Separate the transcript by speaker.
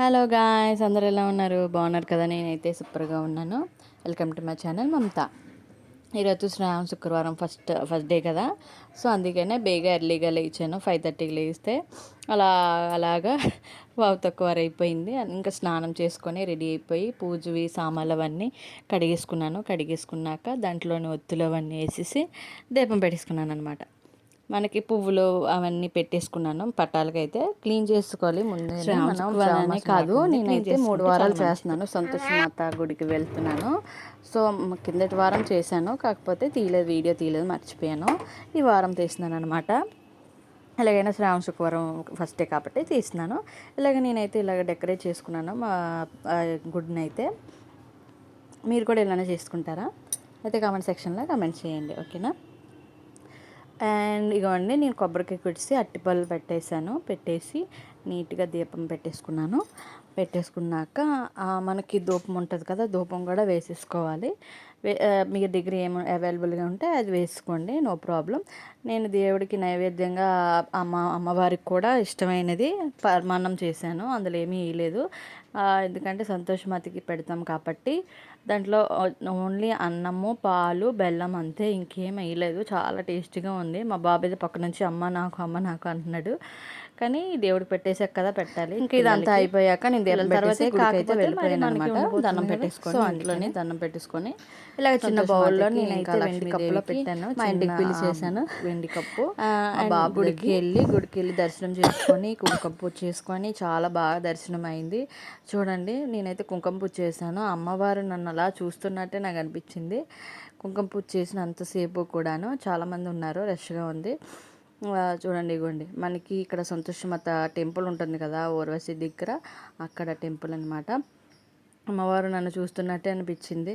Speaker 1: Hello guys, అందరు ఎలా ఉన్నారు? బాగున్నారు కదా? నేనైతే సూపర్గా ఉన్నాను. వెల్కమ్ టు మై ఛానల్ మమత. ఈరోజు శుక్రవారం ఫస్ట్ డే కదా. సో అందుకనే బేగా ఎర్లీగా లేచాను. 5:30కి లేస్తే అలాగా వావ్ తక్కువ అయిపోయింది. ఇంకా స్నానం చేసుకొని రెడీ అయిపోయి పూజవి సామాన్లు అవన్నీ కడిగేసుకున్నాక దాంట్లోని ఒత్తులు అవన్నీ వేసేసి దీపం పెట్టేసుకున్నాను అనమాట. మనకి పువ్వులు అవన్నీ పెట్టేసుకున్నాను. పట్టాలకైతే క్లీన్ చేసుకోవాలి ముందే. మనం కాదు, నేనైతే 3 వారాలు చేస్తున్నాను. సంతోష్ మాత గుడికి వెళ్తున్నాను. సో కిందటి వారం చేశాను, కాకపోతే వీడియో తీయలేదు, మర్చిపోయాను. ఈ వారం తీస్తున్నాను అనమాట. ఎలాగైనా శుక్రవారం ఫస్ట్ డే కాబట్టి తీస్తున్నాను. నేనైతే ఇలాగ డెకరేట్ చేసుకున్నాను మా గుడిని అయితే. మీరు కూడా ఇలానే చేసుకుంటారా? అయితే కామెంట్ సెక్షన్లో కామెంట్ చేయండి, ఓకేనా? అండ్ ఇగోండి, నేను కొబ్బరికాయ కొట్టి అట్టిపళ్ళు పెట్టేసి నీట్గా దీపం పెట్టేసుకున్నాక మనకి ధూపం ఉంటుంది కదా, ధూపం కూడా వేసేసుకోవాలి. మీ దగ్గర ఏమో అవైలబుల్గా ఉంటే అది వేసుకోండి, నో ప్రాబ్లం. నేను దేవుడికి నైవేద్యంగా అమ్మవారికి కూడా ఇష్టమైనది పరమాన్నం చేశాను. అందులో ఏమీ వేయలేదు, ఎందుకంటే సంతోషమతికి పెడతాం కాబట్టి. దాంట్లో ఓన్లీ అన్నము, పాలు, బెల్లం అంతే, ఇంకేం వేయలేదు. చాలా టేస్టీగా ఉంది. మా బాబాయ్ పక్క నుంచి అమ్మ నాకు అంటున్నాడు. కానీ దేవుడికి పెట్టేసాక కదా పెట్టాలి. ఇంకా ఇదంతా అయిపోయాక నేను దేవుడి తర్వాత గుడికైతే వెళ్ళిపోయాను అనమాట. దండం పెట్టేసుకొని, సో అందులోనే దండం పెట్టేసుకొని ఇలాగ చిన్న బౌల్లో నేనైతే వెండి కప్పులో పెట్టాను. మా ఇంటికి పిలిచేసాను వెండి కప్పు. గుడికి వెళ్ళి దర్శనం చేసుకొని కుంకుమ పూజ చేసుకొని చాలా బాగా దర్శనం అయింది. చూడండి, నేనైతే కుంకుమ పూజ చేశాను. అమ్మవారు నన్ను అలా చూస్తున్నట్టే నాకు అనిపించింది. కుంకుమ పూజ చేసినంతసేపు కూడాను చాలామంది ఉన్నారు, రష్గా ఉంది. చూడండి, ఇగోండి, మనకి ఇక్కడ సంతోషమాత టెంపుల్ ఉంటుంది కదా, ఊర్వశి దగ్గర, అక్కడ టెంపుల్ అనమాట. అమ్మవారు నన్ను చూస్తున్నట్టే అనిపించింది.